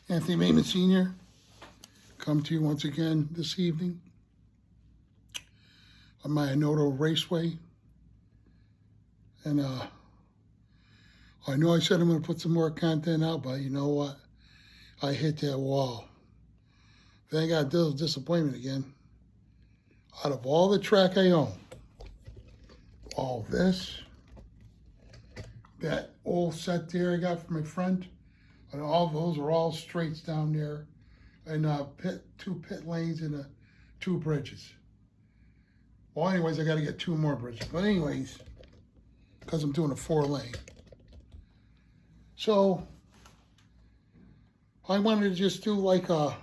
Anthony Maitman Sr. come to you once again this evening on my Anoto Raceway. And I know I said I'm going to put some more content out, but you know what? I hit that wall. Then I got a disappointment again. Out of all the track I own, all this, that old set there I got from my friend, and all those are all straights down there, and two pit lanes and 2 bridges. Well, anyways, I got to get 2 more bridges. But anyways, because I'm doing a 4-lane. So I wanted to just do like a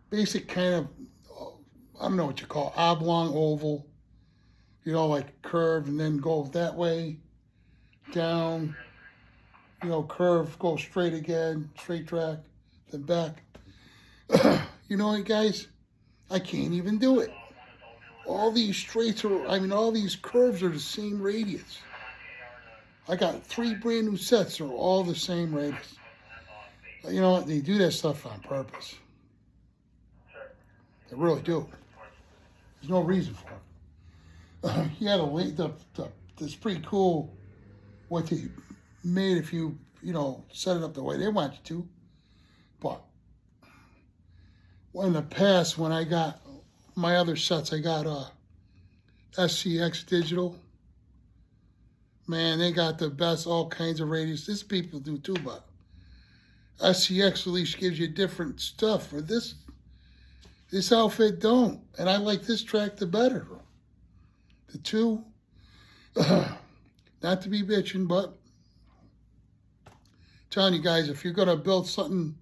basic kind of, I don't know what you call it, oblong, oval, you know, like curve and then go that way, down, you know, curve, go straight again, straight track, then back. You know what, guys? I can't even do it. All these straights are, all these curves are the same radius. I got 3 brand new sets that are all the same radius. You know what? They do that stuff on purpose. They really do. There's no reason for it. He had this pretty cool what they made if you set it up the way they want you to. But in the past, when I got my other sets, I got SCX Digital. Man, they got the best, all kinds of radius. This people do too, but SCX at least gives you different stuff. For this outfit don't. And I like this track the better. The 2, not to be bitching, but telling you guys, if you're going to build something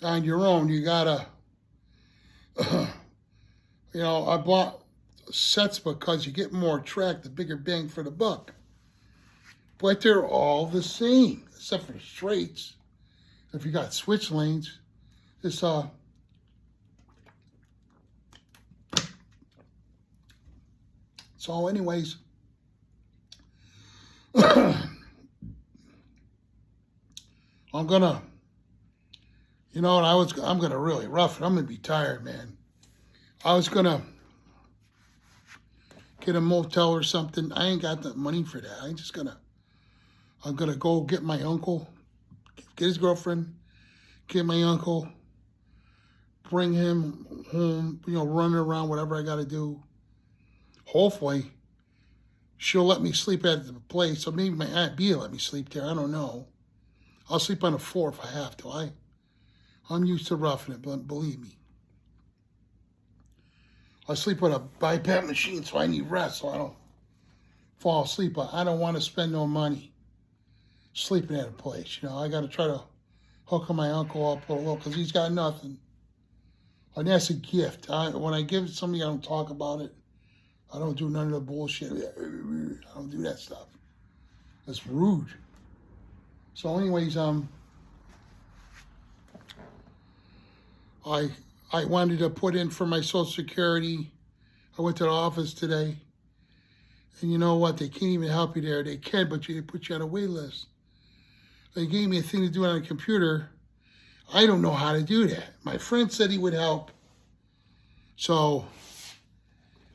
on your own, you got to, I bought sets because you get more track, the bigger bang for the buck. But they're all the same, except for the straights. If you got switch lanes, it's so anyways, I'm gonna, I'm gonna really rough it. I'm gonna be tired, man. I was gonna get a motel or something. I ain't got the money for that. I'm gonna go get my uncle, get his girlfriend, get my uncle, bring him home, running around, whatever I gotta do. Hopefully, she'll let me sleep at the place, or maybe my Aunt B will let me sleep there. I don't know. I'll sleep on the floor if I have to. I'm used to roughing it, but believe me. I sleep on a BiPAP machine, so I need rest, so I don't fall asleep. But I don't want to spend no money sleeping at a place. I got to try to hook my uncle up a little, because he's got nothing. And that's a gift. When I give it to somebody, I don't talk about it. I don't do none of the bullshit. I don't do that stuff. That's rude. So anyways, I wanted to put in for my Social Security. I went to the office today. And you know what? They can't even help you there. They can, but they put you on a wait list. They gave me a thing to do on a computer. I don't know how to do that. My friend said he would help. So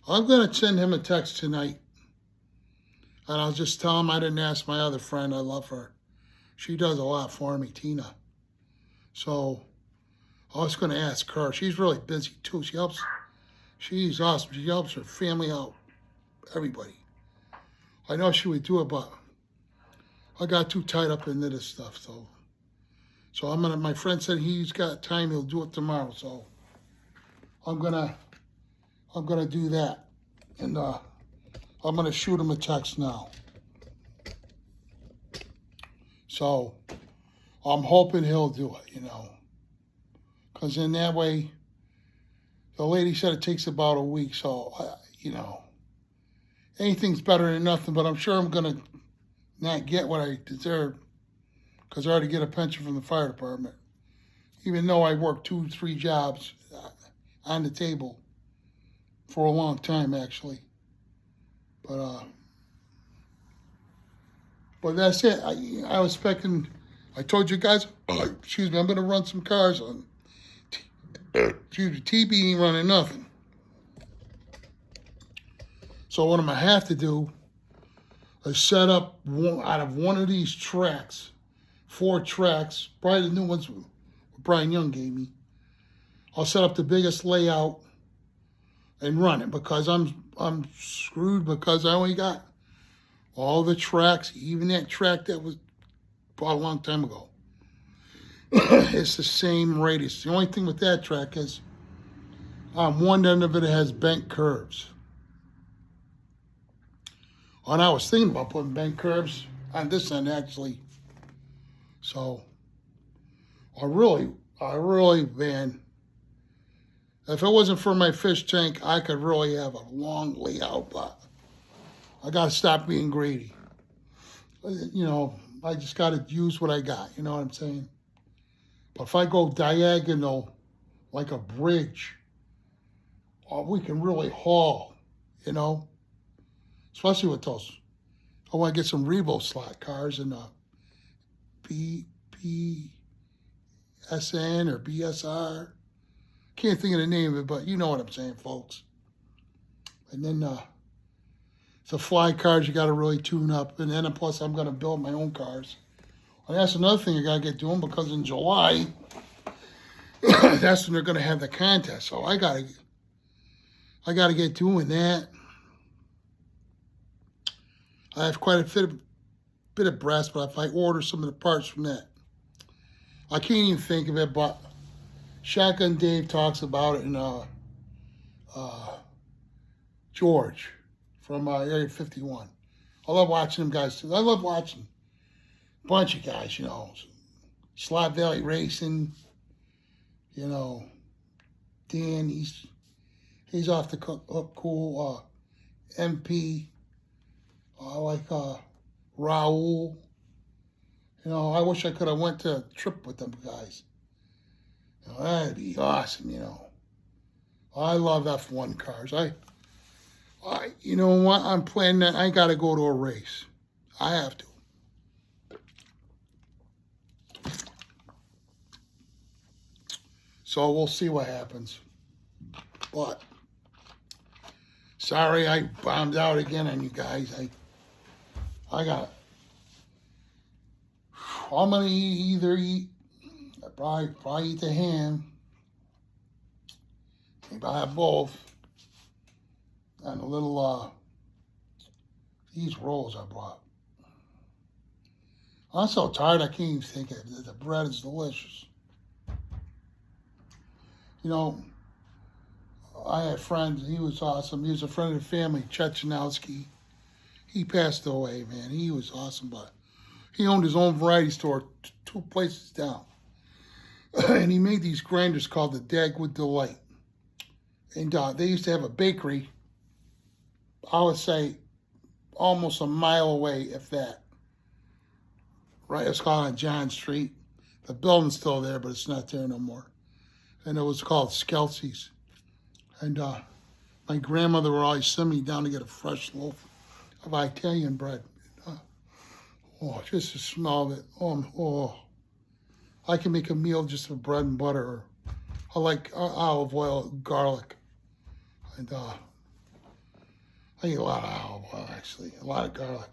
I'm going to send him a text tonight. And I'll just tell him I didn't ask my other friend. I love her. She does a lot for me, Tina. So I was going to ask her. She's really busy too. She's awesome. She helps her family out, everybody. I know she would do it, but I got too tied up into this stuff. So my friend said he's got time. He'll do it tomorrow. So I'm gonna do that, and I'm gonna shoot him a text now. So I'm hoping he'll do it, because in that way, the lady said it takes about a week. So anything's better than nothing. But I'm sure I'm gonna not get what I deserve, because I already get a pension from the fire department, even though I worked 2-3 jobs on the table for a long time, actually. But that's it. I was expecting I told you guys, excuse me, I'm going to run some cars on. Excuse me, TB ain't running nothing. So what I'm going to have to do is set up out of one of these tracks, 4 tracks, probably the new ones Brian Young gave me. I'll set up the biggest layout and run it because I'm screwed because I only got all the tracks, even that track that was bought a long time ago. It's the same radius. The only thing with that track is on one end of it has bent curves. And I was thinking about putting bent curves on this end actually. So I really, man, if it wasn't for my fish tank, I could really have a long layout, but I got to stop being greedy. You know, I just got to use what I got, you know what I'm saying? But if I go diagonal like a bridge, we can really haul, you know? Especially with those. I want to get some Revo slot cars in BSN or BSR. Can't think of the name of it, but you know what I'm saying, folks. And then the fly cars you got to really tune up. And then plus I'm going to build my own cars. And that's another thing you got to get doing because in July, that's when they're going to have the contest. So I got to get doing that. I have quite a bit of brass, but if I order some of the parts from that, I can't even think of it, but Shotgun Dave talks about it in George from Area 51. I love watching them guys too. I love watching a bunch of guys, you know, Slot Valley Racing, you know, Dan, he's off the hook cool, MP. I like Raul. You know, I wish I could have went to a trip with them guys. You know, that'd be awesome, you know. I love F1 cars. You know what? I'm planning that. I got to go to a race. I have to. So we'll see what happens. But, sorry I bombed out again on you guys. I got, I'm going to either eat, probably eat the ham, maybe I have both, and a little, these rolls I brought. I'm so tired I can't even think of it. The bread is delicious. You know, I had friends, he was awesome. He was a friend of the family, Chet Chanowski. He passed away, man. He was awesome, but he owned his own variety store 2 places down. And he made these grinders called the Dagwood Delight. And they used to have a bakery, I would say, almost a mile away, if that. Right, it's called on John Street. The building's still there, but it's not there no more. And it was called Skelsey's. And my grandmother would always send me down to get a fresh loaf of Italian bread. Just the smell of it. I can make a meal just with bread and butter. I like olive oil, garlic. And I eat a lot of olive oil, actually. A lot of garlic.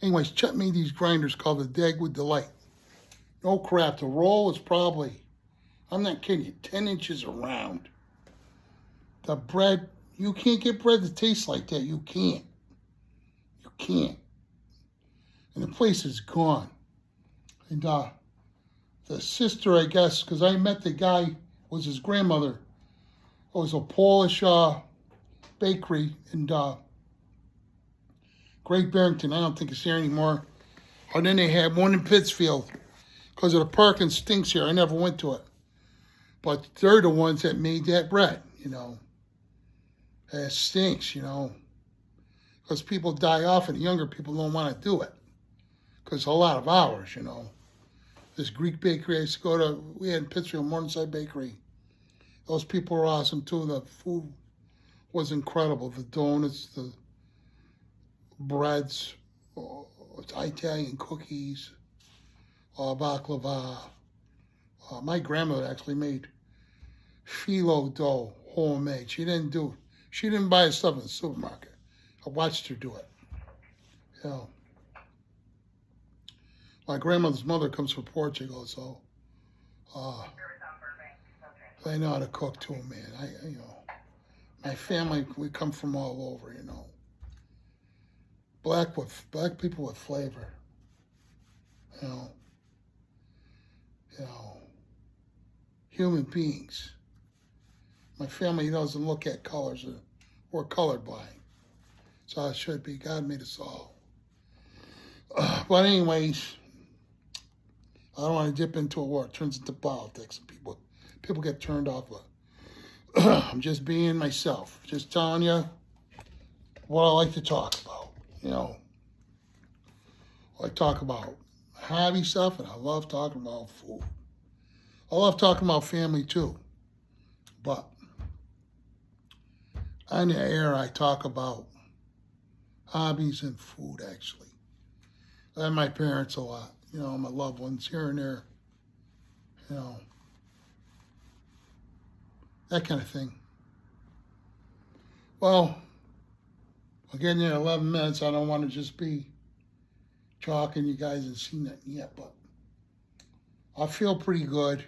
Anyways, Chet made these grinders called the Dagwood Delight. No crap. The roll is probably, I'm not kidding you, 10 inches around. The bread, you can't get bread that tastes like that. You can't. You can't. And the place is gone. And the sister, I guess, because I met the guy, was his grandmother. It was a Polish bakery in Great Barrington. I don't think it's there anymore. And then they had one in Pittsfield. Because of the parking stinks here. I never went to it. But they're the ones that made that bread, you know. It stinks, you know. Because people die off and the younger people don't want to do it. Because it's a lot of hours, you know. This Greek bakery I used to go to, we had in Pittsfield, Morningside Bakery. Those people were awesome too. The food was incredible. The donuts, the breads, Italian cookies. baklava. My grandmother actually made phyllo dough, homemade. She didn't buy stuff in the supermarket. I watched her do it. You know, my grandmother's mother comes from Portugal, so they know how to cook too, man. My family, we come from all over, Black people with flavor, you know, you know, human beings. My family doesn't look at colors. We're colorblind. So it should be. God made us all. But anyways, I don't want to dip into a war. It turns into politics, and people get turned off. I'm just being myself. Just telling you what I like to talk about. I talk about hobby stuff, and I love talking about food. I love talking about family too. But on the air, I talk about hobbies and food, actually. And my parents a lot, my loved ones here and there, that kind of thing. Well, we're getting there 11 minutes. I don't want to just be talking. You guys haven't seen that yet, but I feel pretty good.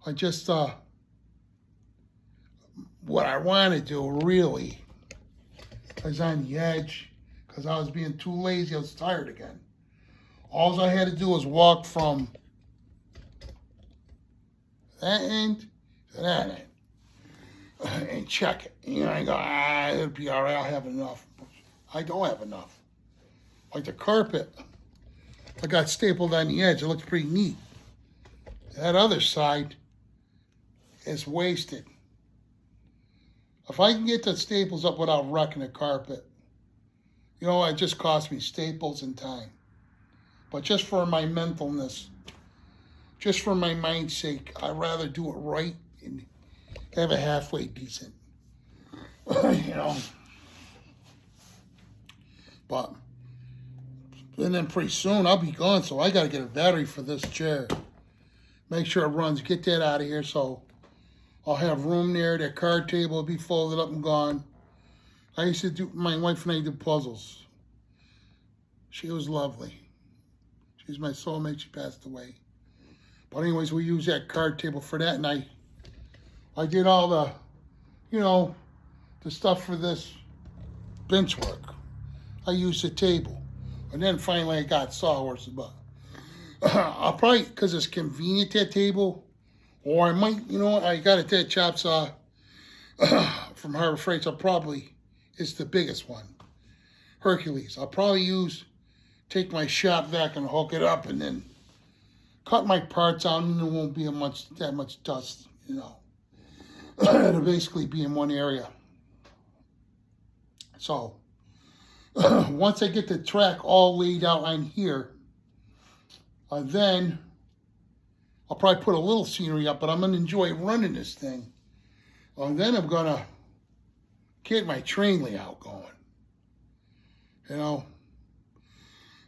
I just, what I want to do really is on the edge, because I was being too lazy. I was tired again. All I had to do was walk from that end to that end and check it. I go, it'll be all right. I'll have enough. I don't have enough. Like the carpet, I got stapled on the edge. It looks pretty neat. That other side is wasted. If I can get the staples up without wrecking the carpet, it just cost me staples and time. But just for my mentalness, just for my mind's sake, I'd rather do it right and have it halfway decent. But, and then pretty soon I'll be gone, so I got to get a battery for this chair. Make sure it runs. Get that out of here so I'll have room there. That card table will be folded up and gone. I used to do, my wife and I did puzzles. She was lovely. She's my soulmate. She passed away. But anyways, we use that card table for that. And I did all the, the stuff for this bench work. I used the table. And then finally I got sawhorses. But I'll probably, because it's convenient, that table. Or I might, I got a dead chop saw from Harbor Freight. So probably it's the biggest one. Hercules. I'll probably take my shop vac and hook it up and then cut my parts out, and there won't be that much dust, It'll basically be in one area. So once I get the track all laid out on here, then I'll probably put a little scenery up, but I'm going to enjoy running this thing. And then I'm going to get my train layout going,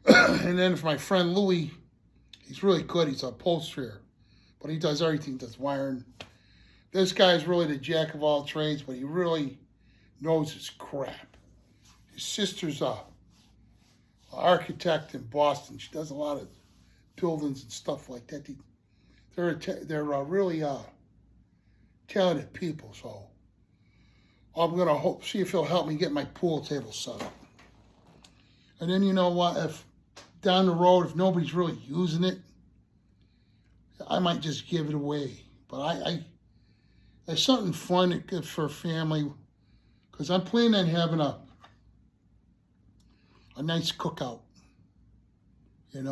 And then for my friend Louie, he's really good. He's a upholsterer, but he does everything. Does wiring. This guy's really the jack of all trades, but he really knows his crap. His sister's an architect in Boston. She does a lot of buildings and stuff like that. They're really talented people. So I'm gonna see if he'll help me get my pool table set up. And then you know what? If down the road, if nobody's really using it, I might just give it away. But it's something fun for family, because I'm planning on having a nice cookout, and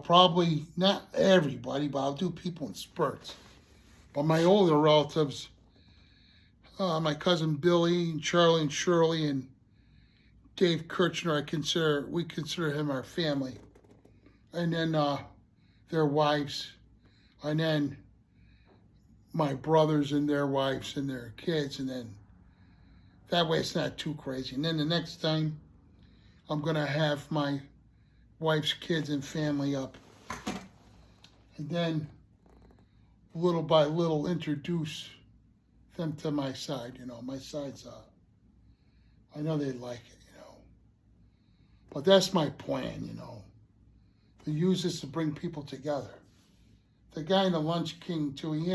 probably not everybody, but I'll do people in spurts. But my older relatives, my cousin Billy and Charlie and Shirley and Dave Kirchner, we consider him our family. And then their wives, and then my brothers and their wives and their kids, and then that way it's not too crazy. And then the next time, I'm going to have my wife's kids and family up. And then, little by little, introduce them to my side. My side's, I know they like it, But that's my plan, to use this to bring people together. The guy in the Lunch King, too, you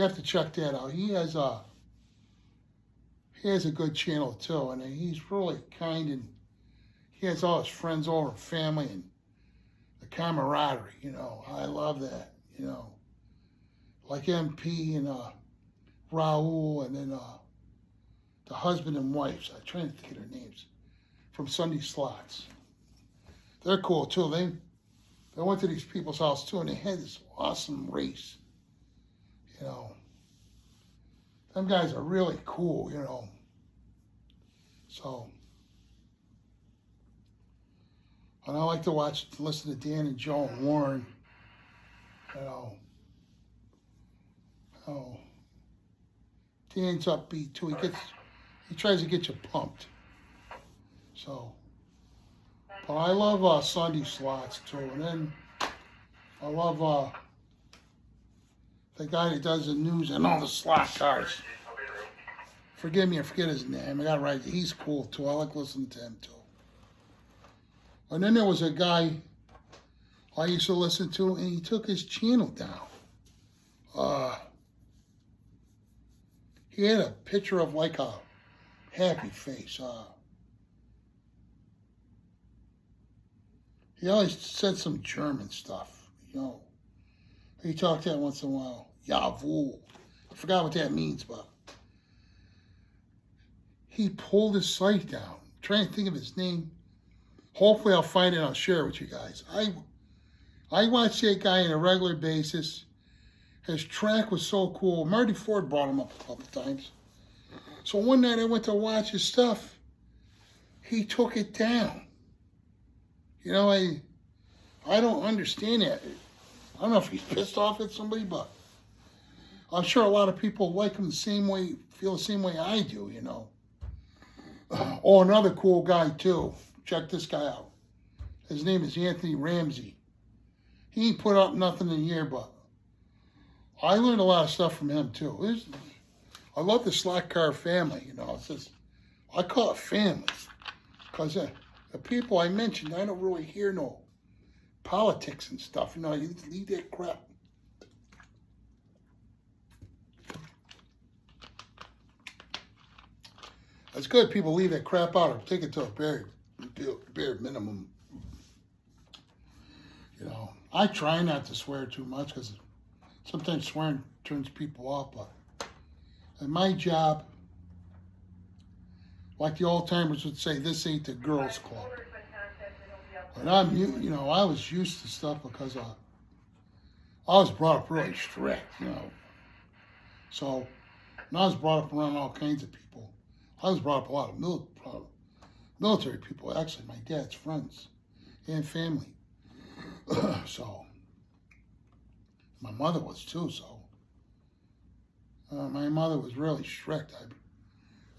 have to check that out. He has a good channel, too, and he's really kind, and he has all his friends over, family, and the camaraderie, I love that, Like MP and Raul, and then the husband and wives. I'm trying to think of their names. From Sunday Slots. They're cool, too. They went to these people's house, too, and they had this awesome race, Them guys are really cool, So, and I like to listen to Dan and Joe and Warren, Dan's upbeat, too. He tries to get you pumped. So, but I love Sunday Slots, too. And then I love the guy that does the news and all the slot cars. Forgive me, I forget his name. I got it right. He's cool, too. I like listening to him, too. And then there was a guy I used to listen to, and he took his channel down. He had a picture of like a happy face. He always said some German stuff, He talked that once in a while. Jawohl. I forgot what that means, but he pulled his site down. I'm trying to think of his name. Hopefully I'll find it and I'll share it with you guys. I watch that guy on a regular basis. His track was so cool. Marty Ford brought him up a couple times. So one night I went to watch his stuff. He took it down. I don't understand that. I don't know if he's pissed off at somebody, but I'm sure a lot of people like him the same way, feel the same way I do, Oh, another cool guy, too. Check this guy out. His name is Anthony Ramsey. He ain't put up nothing in a year, but I learned a lot of stuff from him, too. I love the Slot Car family, I call it family. Because the people I mentioned, I don't really hear no politics and stuff. You leave that crap. It's good people leave that crap out or take it to a bare minimum. I try not to swear too much because sometimes swearing turns people off. But in my job, like the old timers would say, this ain't the girls' club. And I was used to stuff because I was brought up really strict, So, and I was brought up around all kinds of people. I was brought up a lot of military people, actually, my dad's friends and family. So, my mother was too, so. My mother was really strict.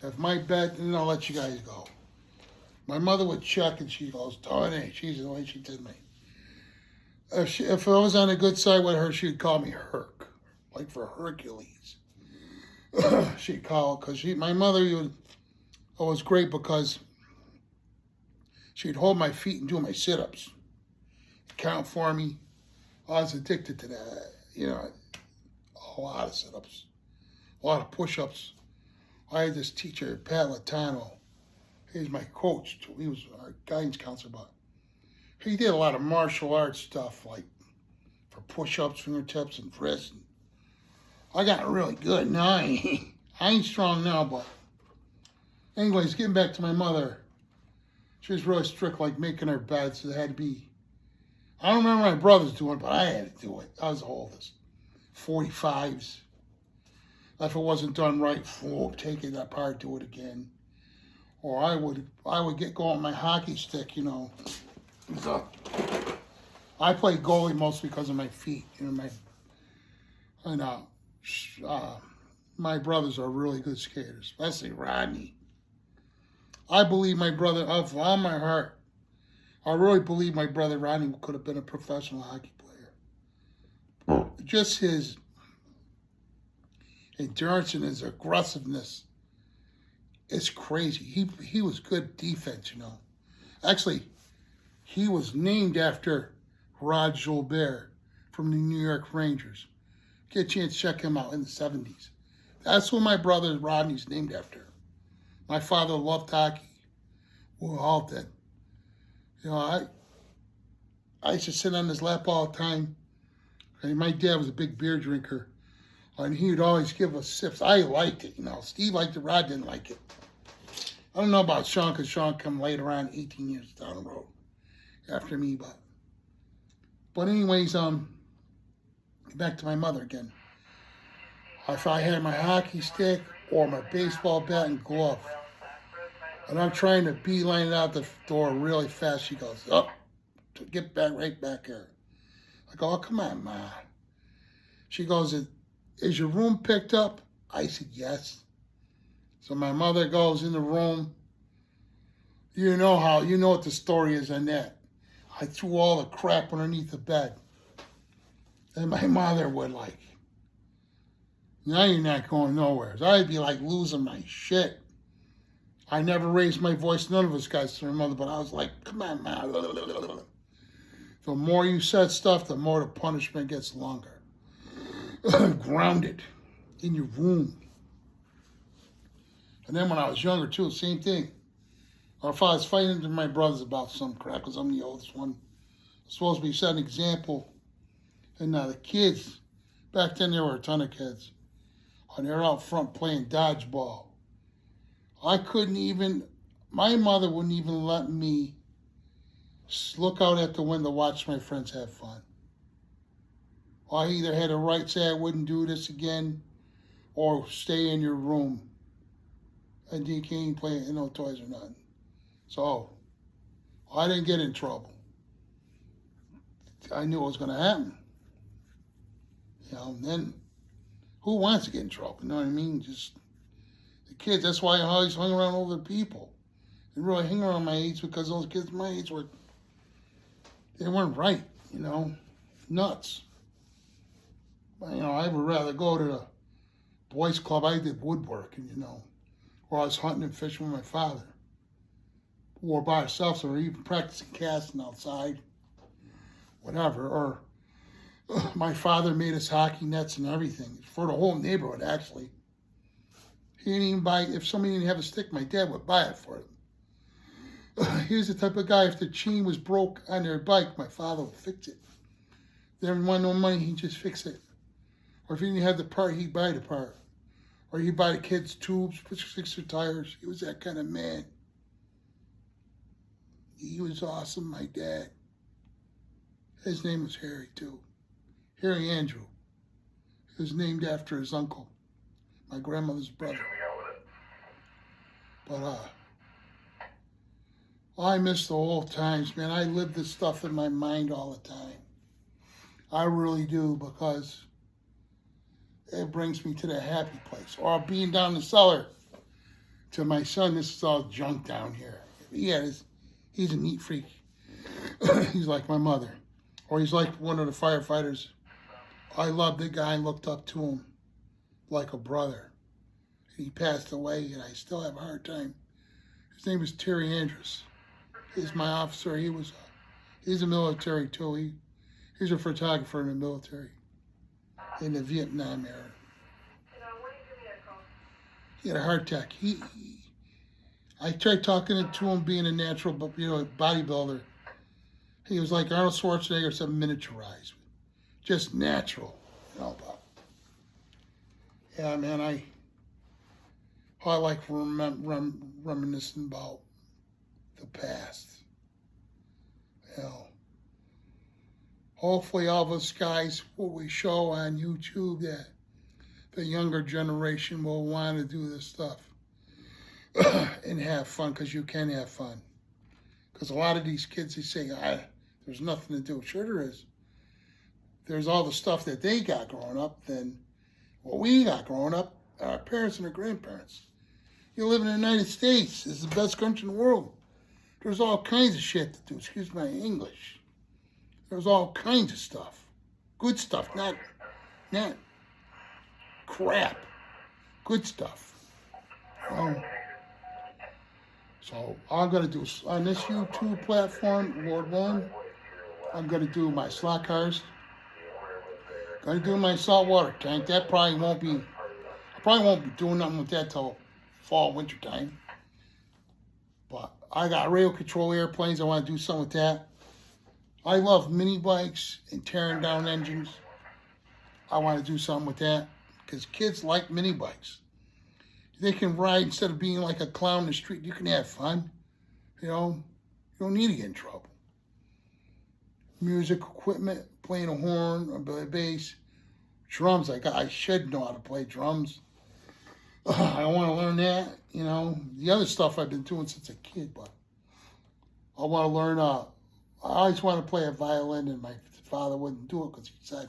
If my bed, and I'll let you guys go. My mother would check and she goes, Tony, she's the way she did me. If I was on a good side with her, she'd call me Herc, like for Hercules. She'd call, because my mother was great because she'd hold my feet and do my sit-ups. Count for me. I was addicted to that, a lot of sit-ups, a lot of push-ups. I had this teacher, Pat Latano. He was my coach, too. He was our guidance counselor, but he did a lot of martial arts stuff, like for push-ups, fingertips, and wrists. I got really good. Now I ain't strong now, but anyways, getting back to my mother, she was really strict, like making her beds. It had to be, I don't remember my brothers doing it, but I had to do it. I was the oldest. 45s. If it wasn't done right, take it apart, do it again. Or I would go on my hockey stick, I play goalie mostly because of my feet. My brothers are really good skaters, especially Rodney. I believe my brother, of all my heart, I really believe my brother Rodney could have been a professional hockey player. Just his endurance and his aggressiveness is crazy. He was good defense, you know. Actually, he was named after Rod Gilbert from the New York Rangers. Get a chance to check him out in the 70s. That's who my brother Rodney's named after. My father loved hockey. We all did. You know, I used to sit on his lap all the time. And my dad was a big beer drinker. And he would always give us sips. I liked it, you know. Steve liked it, Rod didn't like it. I don't know about Sean, because Sean come later on, 18 years down the road after me. But anyways, back to my mother again. If I had my hockey stick or my baseball bat and glove, and I'm trying to beeline it out the door really fast, she goes, "Oh, get back right back here." I go, "Oh, come on, Ma." She goes, "Is your room picked up?" I said, "Yes." So my mother goes in the room. You know what the story is on that. I threw all the crap underneath the bed. And my mother would like, "Now you're not going nowhere." So I'd be like losing my shit. I never raised my voice, none of us guys to my mother, but I was like, "Come on, man." The more you said stuff, the more the punishment gets longer. Grounded in your room. And then when I was younger too, same thing. Or if I was fighting with my brothers about some crap, because I'm the oldest one, I'm supposed to be setting an example. And now the kids, back then there were a ton of kids, and they're out front playing dodgeball. I couldn't even, my mother wouldn't even let me look out at the window, watch my friends have fun. I either had a right to say I wouldn't do this again, or stay in your room. And you can't play no toys or nothing. So, I didn't get in trouble. I knew it was going to happen. You know, and then, who wants to get in trouble? You know what I mean? Just the kids. That's why I always hung around older people. I didn't really hang around my age because those kids my age they weren't right, you know, nuts. But, you know, I would rather go to the boys club. I did woodworking, you know, or I was hunting and fishing with my father, or by ourselves, or even practicing casting outside, whatever. Or my father made us hockey nets and everything for the whole neighborhood, actually. He didn't even buy, if somebody didn't have a stick, my dad would buy it for them. He was the type of guy, if the chain was broke on their bike, my father would fix it. They didn't want no money, he'd just fix it. Or if he didn't have the part, he'd buy the part. Or he'd buy the kids tubes, fix their tires. He was that kind of man. He was awesome, my dad. His name was Harry, too. Harry Andrew. He was named after his uncle, my grandmother's brother. But, I miss the old times, man. I live this stuff in my mind all the time. I really do, because it brings me to the happy place. Or being down the cellar to my son, this is all junk down here. He's a neat freak. He's like my mother. Or he's like one of the firefighters. I loved the guy and looked up to him like a brother. He passed away, and I still have a hard time. His name was Terry Andrews. He's my officer. He's a military too. He's a photographer in the military in the Vietnam era. He had a heart attack. I tried talking to him, being a natural, bodybuilder. He was like Arnold Schwarzenegger, some miniaturized, just natural, you know. But yeah, man, I like reminiscing about the past. You know, hopefully all of us guys, what we show on YouTube, that the younger generation will want to do this stuff and have fun, because you can have fun. Because a lot of these kids, they say, there's nothing to do. Sure there is. There's all the stuff that they got growing up than what we got growing up, our parents and our grandparents. You live in the United States. It's the best country in the world. There's all kinds of shit to do. Excuse my English. There's all kinds of stuff. Good stuff, not crap. Good stuff. So I'm going to do, on this YouTube platform, Lord willing, I'm going to do my slot cars. Going to do my saltwater tank. That probably won't be, I probably won't be doing nothing with that till fall, winter time. But I got radio control airplanes. I want to do something with that. I love mini bikes and tearing down engines. I want to do something with that because kids like mini bikes. They can ride instead of being like a clown in the street. You can have fun. You know, you don't need to get in trouble. Music equipment, playing a horn, a bass, drums. I should know how to play drums. I want to learn that. You know, the other stuff I've been doing since a kid, but I want to learn. I always want to play a violin, and my father wouldn't do it because he said,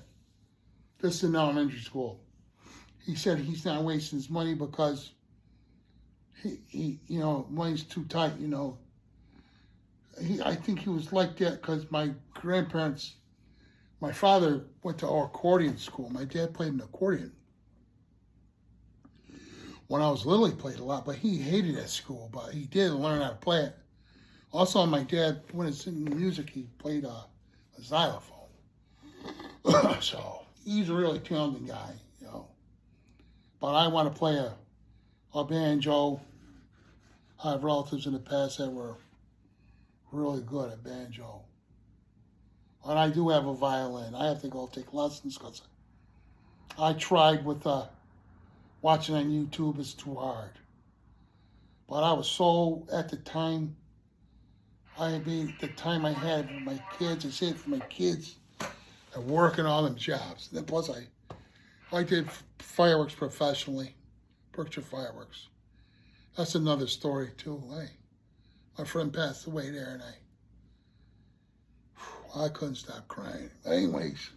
this is in elementary school. He said he's not wasting his money because he you know, money's too tight, you know. I think he was like that because my grandparents, my father went to accordion school. My dad played an accordion. When I was little, he played a lot, but he hated that school, but he did learn how to play it. Also, my dad, when it's in music, he played a xylophone. So he's a really talented guy, you know. But I want to play a banjo. I have relatives in the past that were really good at banjo. And I do have a violin. I have to go take lessons because I tried with watching on YouTube. It's too hard. But I was so, at the time, the time I had with my kids, I saved for my kids and working all them jobs. And then plus I did fireworks professionally, Berkshire Fireworks. That's another story too. Hey, my friend passed away there and I couldn't stop crying. Anyways,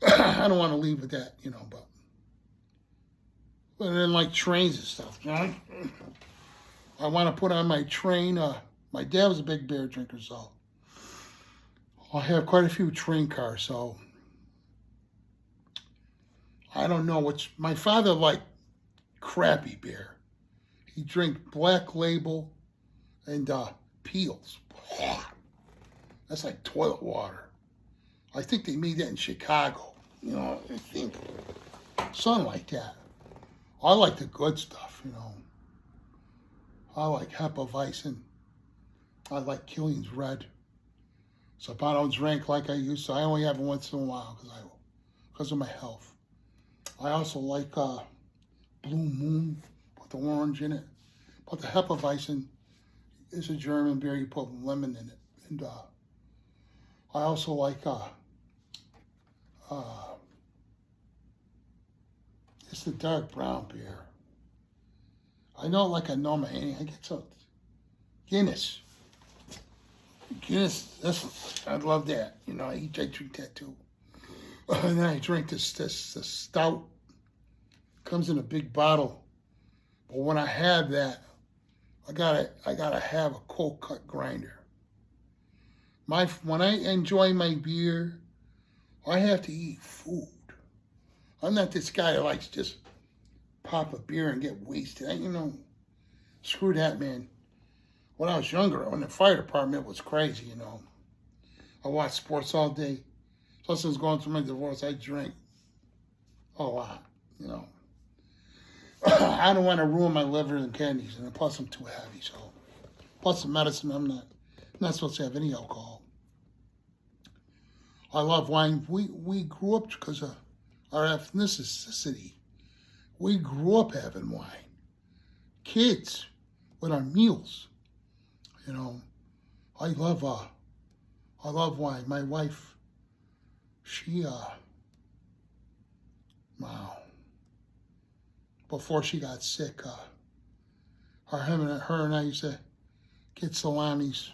I don't want to leave with that, you know, but then like trains and stuff, you know? I want to put on my train, my dad was a big beer drinker, so I have quite a few train cars, so I don't know which. My father liked crappy beer. He drank Black Label and Peels. That's like toilet water. I think they made that in Chicago. You know, I think something like that. I like the good stuff, you know. I like Hefeweizen. I like Killian's Red. So if I don't drink like I used to, I only have it once in a while because of my health. I also like Blue Moon, put the orange in it. But the Hefeweizen is a German beer, you put lemon in it. And I also like it's the dark brown beer. I know like I know my I get some Guinness. Guinness, I love that. You know, I drink that too. And then I drink this stout. Comes in a big bottle. But when I have that, I gotta have a cold cut grinder. When I enjoy my beer, I have to eat food. I'm not this guy that likes just pop a beer and get wasted. You know, screw that, man. When I was younger, when the fire department was crazy, you know. I watched sports all day. Plus, I was going through my divorce. I drank a lot, you know. I don't want to ruin my liver and kidneys, and plus I'm too heavy. So, plus the medicine, I'm not supposed to have any alcohol. I love wine. We grew up because of our ethnicity. We grew up having wine. Kids with our meals. You know, I love wine. My wife, she wow. Before she got sick, her and I used to get salamis.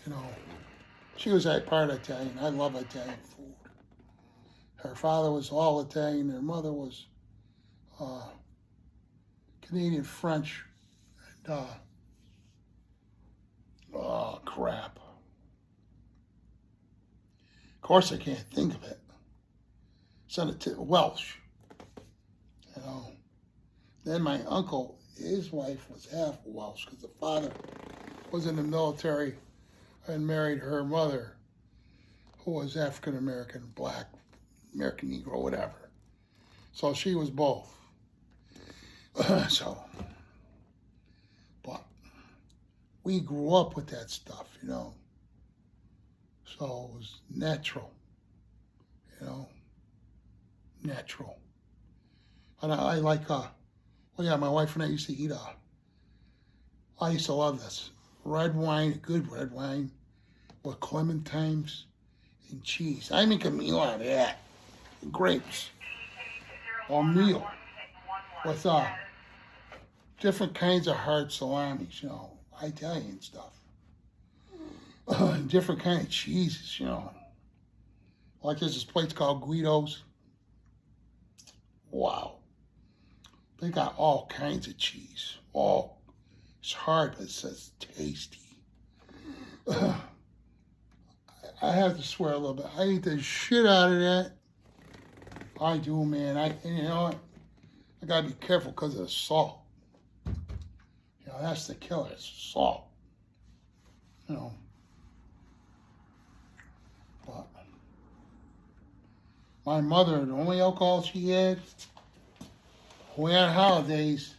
You know, she was part Italian. I love Italian food. Her father was all Italian. Her mother was Canadian French. And, oh, crap. Of course, I can't think of it. Welsh, you know. Then my uncle, his wife was half Welsh because the father was in the military and married her mother, who was African American, black, American Negro, whatever. So she was both. So, but we grew up with that stuff, you know. So it was natural, you know, natural. And I like, well, yeah, my wife and I used to eat, I used to love this. Red wine, good red wine, with clementines and cheese. I make a meal out of that. And grapes. A meal with different kinds of hard salamis, you know, Italian stuff. Different kind of cheeses, you know. Like there's this place called Guido's. Wow. They got all kinds of cheese. It's hard, but it says tasty. I have to swear a little bit. I eat the shit out of that. I do, man. And you know what? I gotta be careful because of the salt. You know, that's the killer. It's salt. You know. But my mother, the only alcohol she had, we had holidays,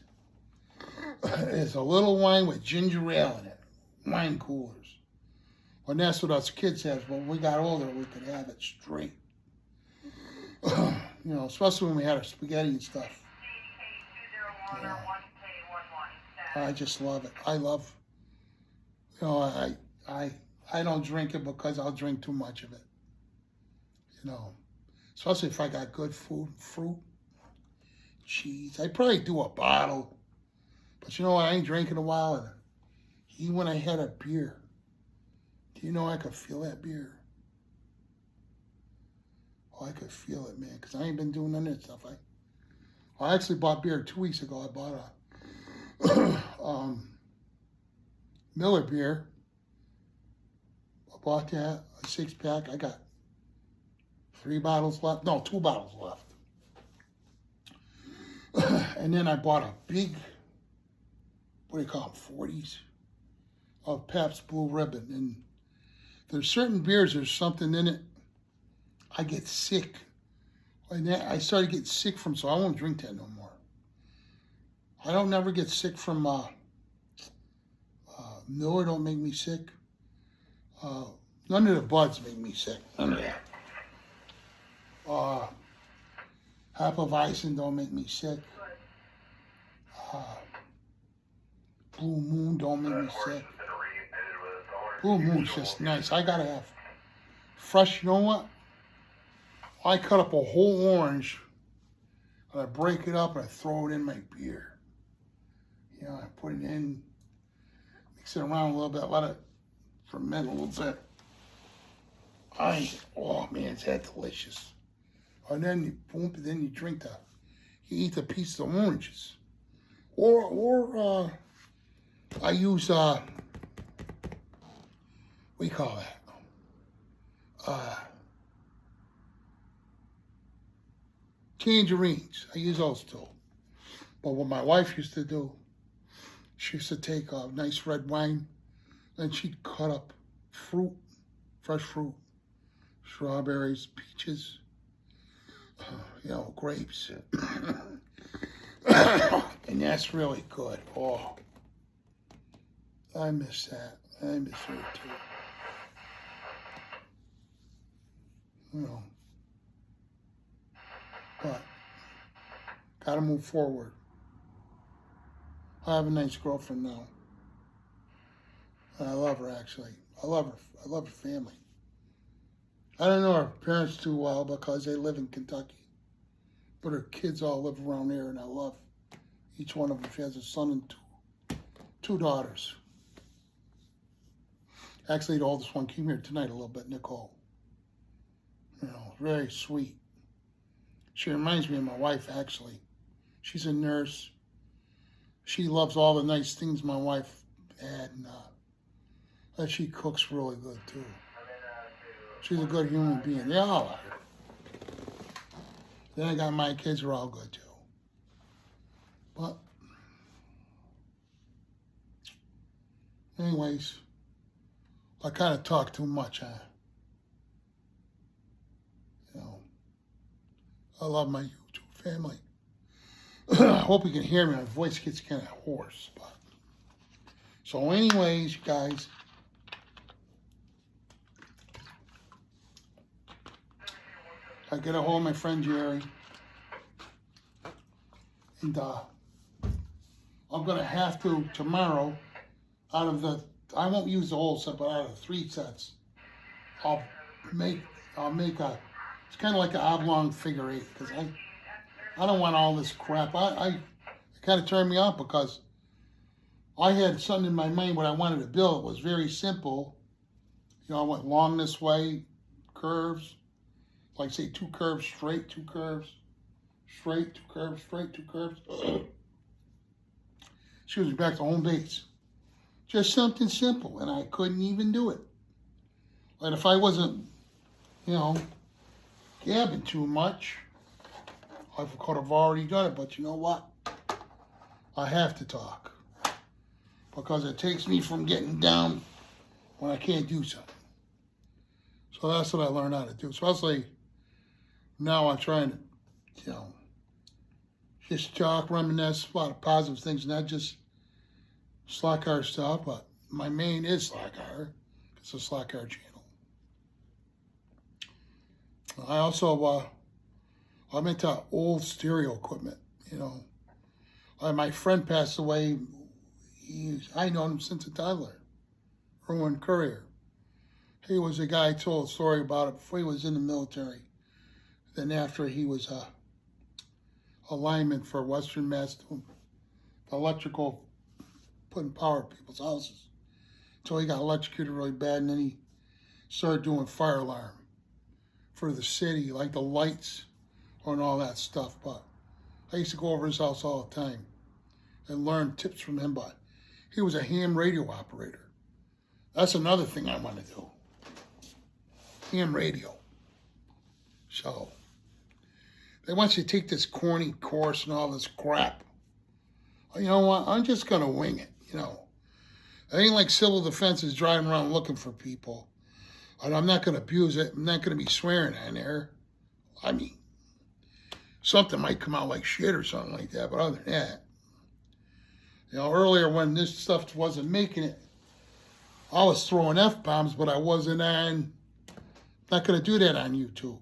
is a little wine with ginger ale in it. Wine coolers. And that's what us kids had. But when we got older, we could have it straight. You know, especially when we had our spaghetti and stuff. You know, I just love it. I love, you know, I don't drink it because I'll drink too much of it. You know, especially if I got good food, fruit, cheese. I'd probably do a bottle. But you know what? I ain't drank in a while. And even when I had a beer, do you know I could feel that beer? Oh, I could feel it, man, because I ain't been doing none of that stuff. I actually bought beer 2 weeks ago. I bought a Miller beer. I bought that, a 6-pack. I got 3 bottles left. No, 2 bottles left. And then I bought a big, what do you call them, 40s of Pabst Blue Ribbon. And there's certain beers, there's something in it. I get sick. And that, I started getting sick from, so I won't drink that no more. I don't never get sick from Miller, don't make me sick. None of the buds make me sick. None of that. Hefeweizen don't make me sick. Blue Moon don't make me sick. Blue Moon's just nice. I gotta have fresh, you know what? I cut up a whole orange and I break it up and I throw it in my beer. You know, I put it in, mix it around a little bit, let it ferment a little bit. Oh man, it's that delicious. And then you boom, then you drink you eat the piece of oranges. Or I use, what do you call that? Tangerines. I use those too. But what my wife used to do, she used to take a nice red wine and she'd cut up fruit, fresh fruit, strawberries, peaches, you know, grapes. And that's really good. Oh, I miss that. I miss her too. You know. But gotta move forward. I have a nice girlfriend now. And I love her actually. I love her. I love her family. I don't know her parents too well because they live in Kentucky. But her kids all live around here and I love each one of them. She has a son and two daughters. Actually, the oldest one came here tonight a little bit, Nicole. You know, very sweet. She reminds me of my wife, actually. She's a nurse. she loves all the nice things my wife had, and that she cooks really good too. She's a good human being. They all are. Then I got my kids are all good too. But anyways, I kind of talk too much, huh? You know, I love my YouTube family. I hope you can hear me. My voice gets kind of hoarse. But so anyways, guys, I get a hold of my friend Jerry, and I'm going to have to, tomorrow, out of the, I won't use the whole set, but out of the 3 sets, I'll make it's kind of like an oblong figure 8, because I don't want all this crap. It kind of turned me off because I had something in my mind what I wanted to build. It was very simple. You know, I went long this way, curves, like say 2 curves straight, 2 curves, straight, 2 curves, straight, 2 curves. Excuse me, back to home base. Just something simple, and I couldn't even do it. And if I wasn't, you know, gabbing too much, I could have already done it. But you know what? I have to talk because it takes me from getting down when I can't do something. So that's what I learned how to do. So I was like, now I'm trying to, you know, just talk, reminisce, a lot of positive things, not just Slack Art stuff, but my main is Slack Art. It's a Slack Art channel. I also, I'm into old stereo equipment, you know. My friend passed away. I known him since a toddler. Erwin Courier. He was a guy I told a story about it before he was in the military. Then after he was a lineman for Western Mass, electrical, putting power in people's houses. So he got electrocuted really bad, and then he started doing fire alarm for the city, like the lights and all that stuff. But I used to go over his house all the time and learn tips from him. But he was a ham radio operator. That's another thing I want to do. Ham radio. So they want you to take this corny course and all this crap. You know what? I'm just going to wing it, you know. It ain't like civil defense is driving around looking for people. And I'm not going to abuse it. I'm not going to be swearing on there. I mean, something might come out like shit or something like that, but other than that, you know, earlier when this stuff wasn't making it, I was throwing F-bombs, but I wasn't on, not going to do that on YouTube.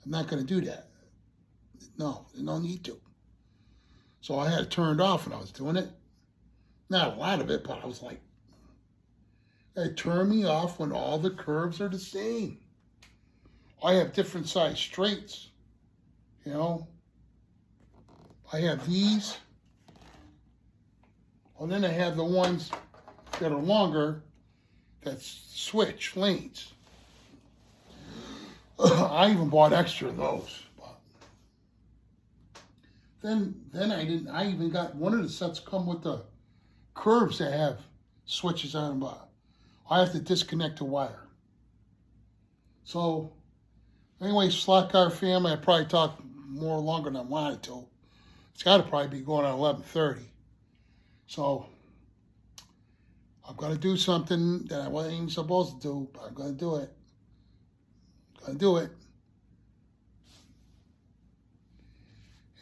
I'm not going to do that. No need to. So I had it turned off when I was doing it. Not a lot of it, but I was like, it turned me off when all the curves are the same. I have different size straights, you know. I have these. And then I have the ones that are longer that switch lanes. I even bought extra of those. Then I even got one of the sets come with the curves that have switches on them, but I have to disconnect the wire. So anyway, Slack Art family, I probably talked more longer than I wanted to. It's got to probably be going on 11:30. So I'm going to do something that I wasn't even supposed to do, but I'm going to do it. I'm going to do it.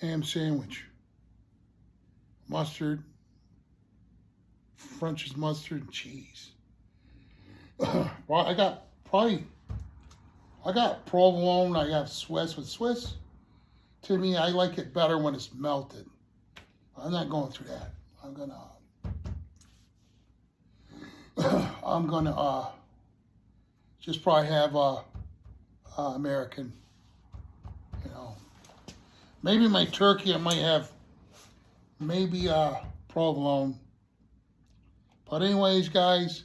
Ham sandwich. Mustard. French's mustard and cheese. Well, I got provolone, I got Swiss with Swiss. To me, I like it better when it's melted. I'm not going through that. I'm gonna just probably have American, you know. Maybe my turkey, I might have maybe provolone. But anyways, guys,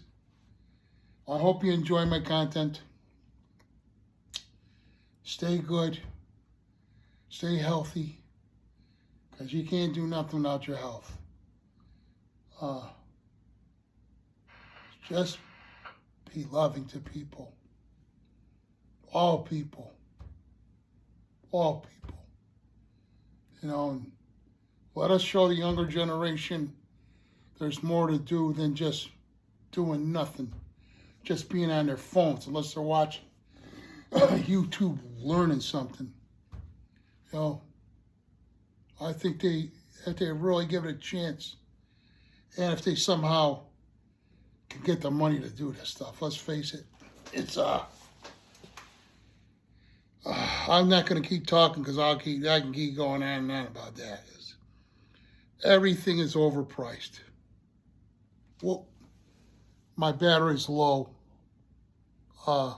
I hope you enjoy my content. Stay good. Stay healthy. Because you can't do nothing without your health. Uh, just be loving to people. All people. All people. You know, and let us show the younger generation there's more to do than just doing nothing. Just being on their phones, unless they're watching YouTube, learning something. You know, I think if they really give it a chance, and if they somehow can get the money to do this stuff, let's face it, it's I'm not going to keep talking because I can keep going on and on about that. Everything is overpriced. Well, my battery's low. I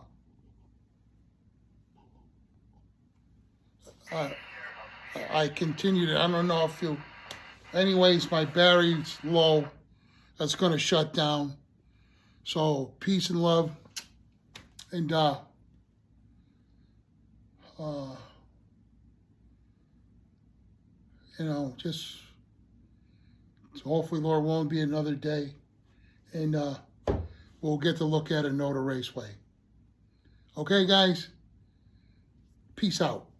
continue to, I don't know if you, anyways, my battery's low. That's going to shut down. So peace and love. And you know, just so hopefully, Lord, won't be another day, and we'll get to look at Noda Raceway. Okay, guys, peace out.